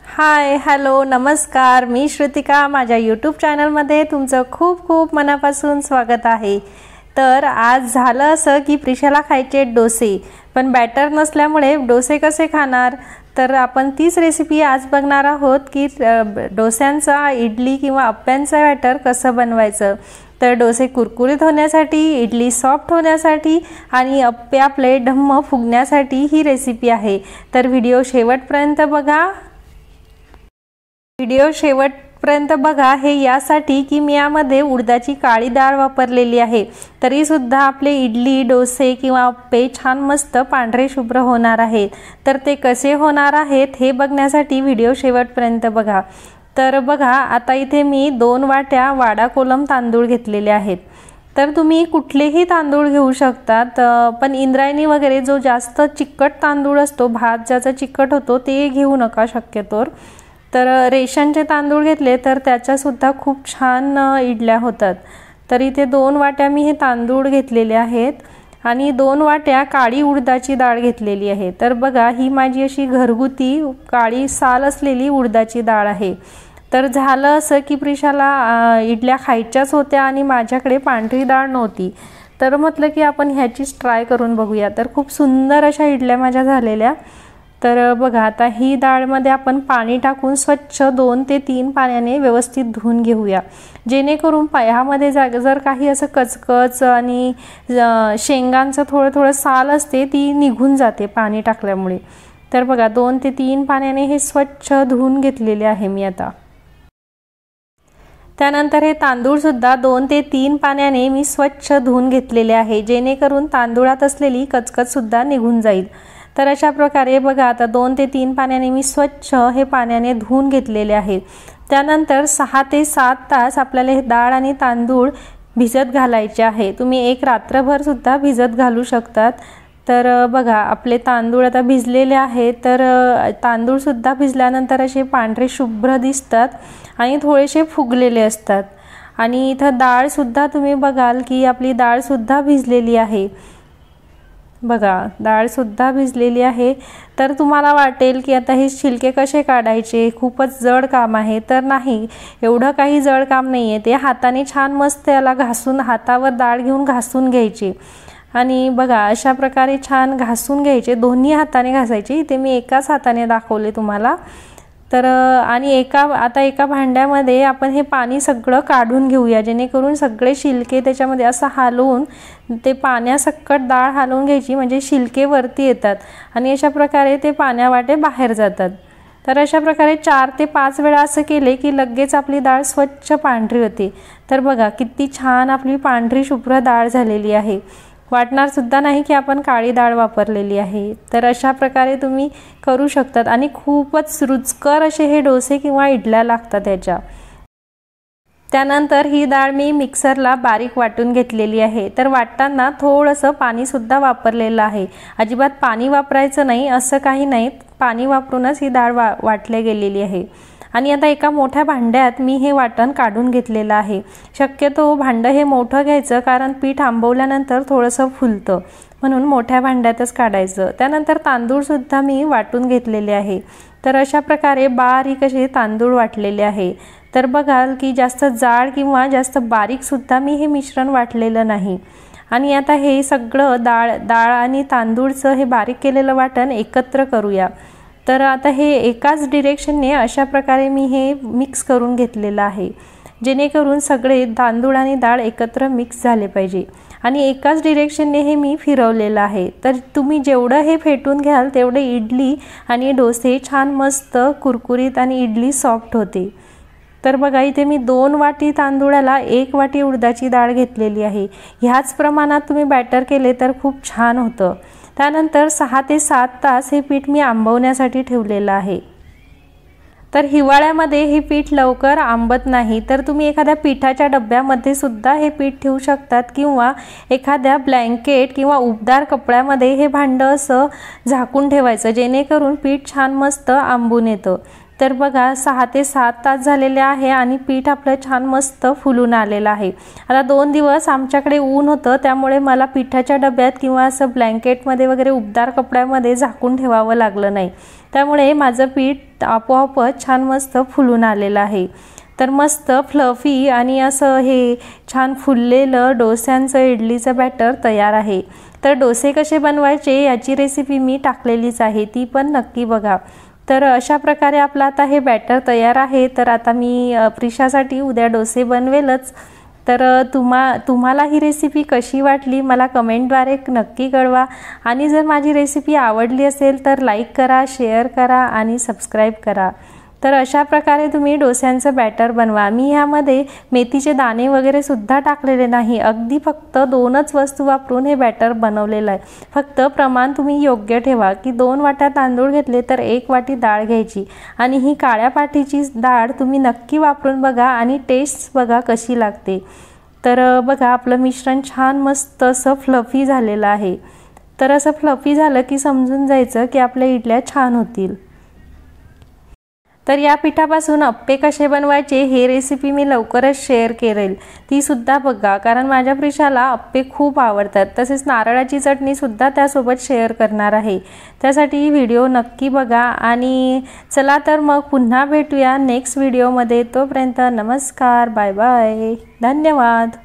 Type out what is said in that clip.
Hi hello नमस्कार, मी श्रुतिका। माझ्या YouTube चॅनलमध्ये तुमचं खूप खूप मनापासून स्वागत आहे। तर आज झालं असं की प्रिशाला खायचे डोसे, पण बॅटर नसल्यामुळे डोसे कसे खाणार। तर आपण तीच रेसिपी आज बघणार आहोत की डोस्यांचा इडली किंवा अप्प्यांचा बॅटर कसं बनवायचं। तर डोसे कुरकुरीत होण्यासाठी, इडली सॉफ्ट होण्यासाठी आणि अप्पे आपले ढम्म फुगण्यासाठी ही रेसिपी आहे। तर व्हिडिओ शेवटपर्यंत बघा। व्हिडिओ शेवटपर्यंत बघा हे यासाठी की मी यामध्ये उडदाची काळी डाळ वापरलेली आहे। तरी सुद्धा आपले इडली, डोसे किंवा अप्पे छान मस्त पांढरे शुभ्र होणार आहेत। तर ते कसे होणार आहेत हे बघण्यासाठी व्हिडिओ शेवटपर्यंत बघा। तर बघा, आता इथे मी 2 वाट्या वाडा कोलम तांदूळ घेतलेले आहेत। तर तुम्ही कुठलेही तांदूळ घेऊ शकतात, पण इंद्रायणी वगैरे जो जास्त चिकट तांदूळ असतो, भात ज्याचा चिकट होतो ते घेऊ नका शक्यतोवर। तर रेशनचे तांदूळ घेतले तर त्याच्या सुद्धा खूप छान इडल्या होतात। तर इथे 2 वाट्या मी हे तांदूळ घेतलेले आहेत आणि 2 वाट्या काळी उडदाची डाळ घेतलेली आहे। तर बघा, ही माझी अशी घरगुती काळी साल असलेली उडदाची डाळ आहे। तर झालं असं की प्रिशाला इडल्या खायच्याच होत्या आणि माझ्याकडे पांढरी डाळ नव्हती। तर म्हटलं की आपण ह्याचीच ट्राय करून बघूया। तर खूप सुंदर अशा इडल्या माझ्या झालेल्या। तर बघा, आता ही डाळमध्ये आपण पाणी टाकून स्वच्छ 2 ते 3 पाण्याने व्यवस्थित धुवून घेऊया, जेणेकरून ह्यामध्ये जर काही असं कचकच आणि शेंगांचं थोडं साल असते ती निघून जाते पाणी टाकल्यामुळे। तर बघा, 2 ते 3 पाण्याने हे स्वच्छ धुवून घेतलेले आहे मी आता। त्यानंतर हे तांदूळ सुद्धा 2 ते 3 पाण्याने मी स्वच्छ धुवून घेतलेले आहे, जेणेकरून तांदूळात असलेली कचकच सुद्धा निघून जाईल। तर अशा प्रकारे बघा, आता 2 ते 3 पाण्याने मी स्वच्छ हे पाण्याने धुवून घेतलेले आहे। त्यानंतर 6 ते 7 तास आपल्याला हे डाळ आणि तांदूळ भिजत घालायचे आहे। तुम्ही एक रात्रभर सुद्धा भिजत घालू शकतात। तर बघा, आपले तांदूळ आता भिजलेले आहेत। तर तांदूळ सुद्धा भिजल्यानंतर असे पांढरे शुभ्र दिसतात आणि थोडेसे फुगलेले असतात। आणि इथं डाळ सुद्धा तुम्ही बघाल की आपली डाळ सुद्धा भिजलेली आहे। बघा, डाळ सुद्धा भिजलेली आहे। तर तुम्हाला वाटेल की आता हे छिलके कसे काढायचे, खूपच जड काम आहे। तर नाही, एवढं काही जड काम नाही आहे। ते हाताने छान मस्त याला घासून, हातावर डाळ घेऊन घासून घ्यायची आणि बघा अशा प्रकारे छान घासून घ्यायचे, दोन्ही हाताने घासायचे। इथे मी एकाच हाताने दाखवले तुम्हाला। तर आणि आता एका भांड्यामध्ये आपण हे पाणी सगळं काढून घेऊया, जेणेकरून सगळे शिलके त्याच्यामध्ये असं हलवून ते पाण्यासकट डाळ हलवून घ्यायची, म्हणजे शिलके वरती येतात आणि अशा प्रकारे ते पाण्यावाटे बाहेर जातात। तर अशा प्रकारे 4 ते 5 वेळा असं केले की लगेच आपली डाळ स्वच्छ पांढरी होते। तर बघा, किती छान आपली पांढरी शुभ्र डाळ झालेली आहे। वाटणार सुद्धा नाही की आपण काळी डाळ वापरलेली आहे। तर अशा प्रकारे तुम्ही करू शकतात आणि खूपच रुचकर असे हे डोसे किंवा इडल्या लागतात याच्या। त्यानंतर ही डाळ मी मिक्सरला बारीक वाटून घेतलेली आहे। तर वाटताना थोडंसं पाणी सुद्धा वापरलेलं आहे, अजिबात पाणी वापरायचं नाही असं काही नाही, पाणी वापरूनच ही डाळ वाटली गेलेली आहे। आणि आता एका मोठ्या भांड्यात मी हे वाटण काढून घेतलेलं आहे। शक्यतो भांडं हे मोठं घ्यायचं, कारण पीठ आंबवल्यानंतर थोडंसं फुलतं, म्हणून मोठ्या भांड्यातच काढायचं। त्यानंतर तांदूळ सुद्धा मी वाटून घेतलेले आहे। तर अशा प्रकारे बारीक असे तांदूळ वाटलेले आहे। तर बघाल की जास्त जाड किंवा जास्त बारीक सुद्धा मी हे मिश्रण वाटलेलं नाही। आणि आता हे सगळं डाळ आणि तांदूळचं हे बारीक केलेलं वाटण एकत्र करूया। तर आता हे एकाच डिरेक्शनने अशा प्रकारे मी हे मिक्स करून घेतलेलं आहे, जेणेकरून सगळे तांदूळ आणि डाळ एकत्र मिक्स झाले पाहिजे आणि एकाच डिरेक्शनने हे मी फिरवलेलं आहे। तर तुम्ही जेवढं हे फेटून घ्याल तेवढे इडली आणि डोसे छान मस्त कुरकुरीत आणि इडली सॉफ्ट होते। तर बघा, इथे मी 2 वाटी तांदूळाला 1 वाटी उडदाची डाळ घेतलेली आहे। ह्याच प्रमाणात तुम्ही बॅटर केले तर खूप छान होतं। त्यानंतर 6 ते 7 तास हे पीठ मी आंबवण्यासाठी ठेवलेलं आहे। तर हिवाळ्यामध्ये हे पीठ लवकर आंबत नाही, तर तुम्ही एखाद्या पिठाच्या डब्यामध्ये सुद्धा हे पीठ ठेवू शकतात किंवा एखाद्या ब्लँकेट किंवा उबदार कपड्यामध्ये हे भांडं असं झाकून ठेवायचं, जेणेकरून पीठ छान मस्त आंबून येतं। तर बघा 6 ते 7 तास झालेले आहे आणि पीठ आपलं छान मस्त फुलून आलेलं आहे। आता 2 दिवस आमच्याकडे ऊन होतं, त्यामुळे मला पिठाच्या डब्यात किंवा असं ब्लँकेटमध्ये वगैरे उबदार कपड्यामध्ये झाकून ठेवावं लागलं नाही, त्यामुळे माझं पीठ आपोआपच छान मस्त फुलून आलेलं आहे। तर मस्त फ्लफी आणि असं हे छान फुललेलं डोस्यांचं इडलीचं बॅटर तयार आहे। तर डोसे कसे बनवायचे याची रेसिपी मी टाकलेलीच आहे, ती पण नक्की बघा। तर अशा प्रकारे आपलं आता हे बॅटर तयार आहे। तर आता मी प्रिशासाठी उद्या डोसे बनवेलच। तर तुम्हाला ही रेसिपी कशी वाटली मला कमेंटद्वारे नक्की कळवा आणि जर माझी रेसिपी आवडली असेल तर लाईक करा, शेअर करा आणि सबस्क्राईब करा। तर अशा प्रकारे तुम्ही डोस्यांचं बॅटर बनवा। मी ह्यामध्ये मेथीचे दाणे वगैरे सुद्धा टाकलेले नाही, अगदी फक्त 2च वस्तू वापरून हे बॅटर बनवलेलं आहे। फक्त प्रमाण तुम्ही योग्य ठेवा की 2 वाट्या तांदूळ घेतले तर 1 वाटी डाळ घ्यायची आणि ही काळ्या पाटीची डाळ तुम्ही नक्की वापरून बघा आणि टेस्ट बघा कशी लागते। तर बघा आपलं मिश्रण छान मस्त असं फ्लफी झालेलं आहे। तर असं फ्लफी झालं की समजून जायचं की आपल्या इडल्या छान होतील। तर या पिठापासून अप्पे कसे बनवायचे हे रेसिपी मी लवकरच शेअर करेल, ती सुद्धा बघा, कारण माझ्या प्रिशाला अप्पे खूप आवडतात। तसेच नारळाची चटणी सुद्धा त्यासोबत शेअर करणार आहे, त्यासाठी व्हिडिओ नक्की बघा। आणि चला तर मग पुन्हा भेटूया नेक्स्ट व्हिडिओमध्ये, तोपर्यंत नमस्कार, बाय बाय, धन्यवाद।